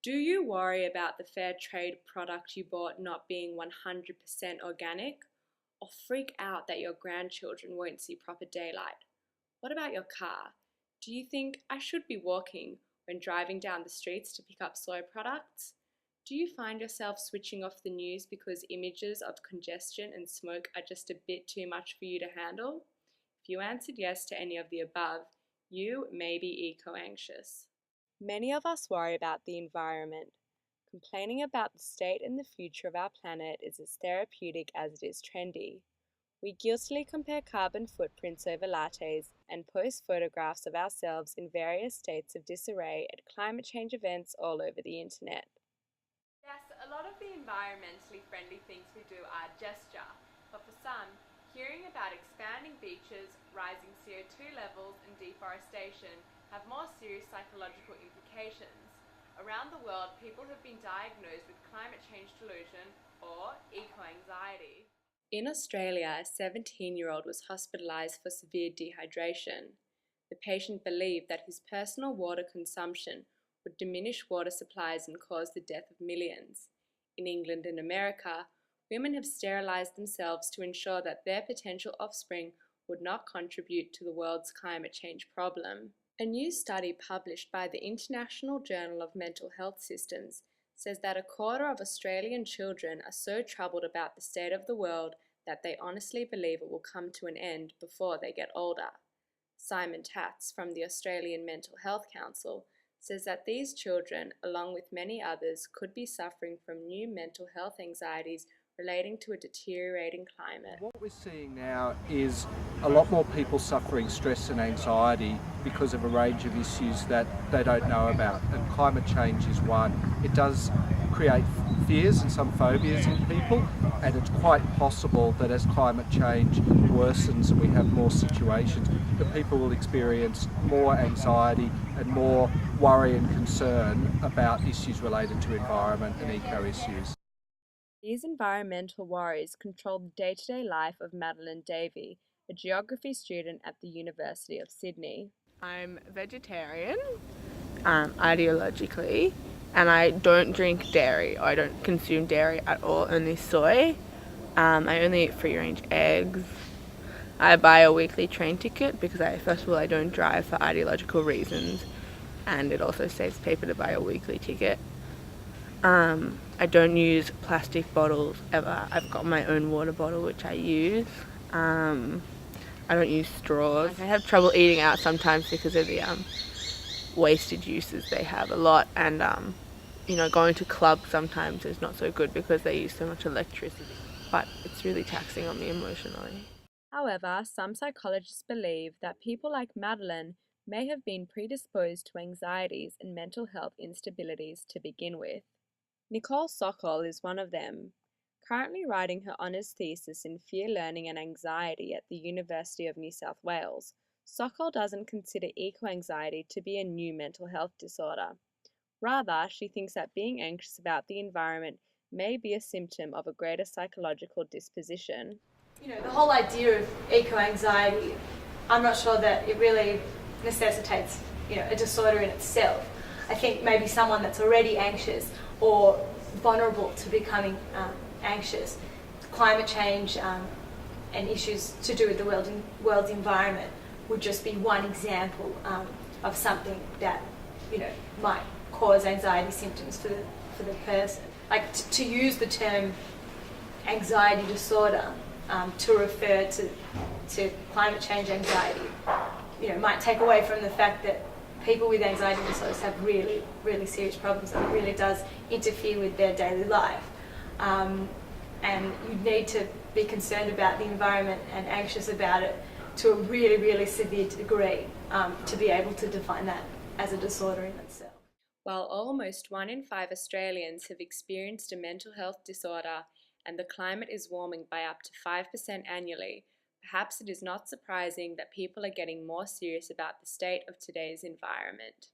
Do you worry about the fair trade product you bought not being 100% organic? Or freak out that your grandchildren won't see proper daylight? What about your car? Do you think I should be walking when driving down the streets to pick up soy products? Do you find yourself switching off the news because images of congestion and smoke are just a bit too much for you to handle? If you answered yes to any of the above, you may be eco-anxious. Many of us worry about the environment. Complaining about the state and the future of our planet is as therapeutic as it is trendy. We guiltily compare carbon footprints over lattes and post photographs of ourselves in various states of disarray at climate change events all over the internet. Yes, a lot of the environmentally friendly things we do are gesture, but for some, hearing about expanding beaches, rising CO2 levels and deforestation have more serious psychological implications. Around the world, people have been diagnosed with climate change delusion or eco-anxiety. In Australia, a 17-year-old was hospitalised for severe dehydration. The patient believed that his personal water consumption would diminish water supplies and cause the death of millions. In England and America, women have sterilised themselves to ensure that their potential offspring would not contribute to the world's climate change problem. A new study published by the International Journal of Mental Health Systems says that a quarter of Australian children are so troubled about the state of the world that they honestly believe it will come to an end before they get older. Simon Tatz from the Australian Mental Health Council says that these children, along with many others, could be suffering from new mental health anxieties relating to a deteriorating climate. What we're seeing now is a lot more people suffering stress and anxiety because of a range of issues that they don't know about, and climate change is one. It does create fears and some phobias in people, and it's quite possible that as climate change worsens and we have more situations, that people will experience more anxiety and more worry and concern about issues related to environment and eco issues. These environmental worries control the day-to-day life of Madeline Davey, a geography student at the University of Sydney. I'm vegetarian, ideologically, and I don't drink dairy. I don't consume dairy at all, only soy. I only eat free-range eggs. I buy a weekly train ticket because first of all, I don't drive for ideological reasons, and it also saves paper to buy a weekly ticket. I don't use plastic bottles ever. I've got my own water bottle which I use. I don't use straws. I have trouble eating out sometimes because of the wasted juices they have a lot, and going to clubs sometimes is not so good because they use so much electricity. But it's really taxing on me emotionally. However, some psychologists believe that people like Madeline may have been predisposed to anxieties and mental health instabilities to begin with. Nicole Sokol is one of them. Currently writing her honours thesis in Fear, Learning and Anxiety at the University of New South Wales, Sokol doesn't consider eco-anxiety to be a new mental health disorder. Rather, she thinks that being anxious about the environment may be a symptom of a greater psychological disposition. The whole idea of eco-anxiety, I'm not sure that it really necessitates, a disorder in itself. I think maybe someone that's already anxious or vulnerable to becoming anxious, climate change and issues to do with the world's environment would just be one example of something that might cause anxiety symptoms for the person. Like to use the term anxiety disorder to refer to climate change anxiety, might take away from the fact that people with anxiety disorders have really, really serious problems, and it really does interfere with their daily life. And you need to be concerned about the environment and anxious about it to a really, really severe degree to be able to define that as a disorder in itself. While almost 1 in 5 Australians have experienced a mental health disorder and the climate is warming by up to 5% annually, perhaps it is not surprising that people are getting more serious about the state of today's environment.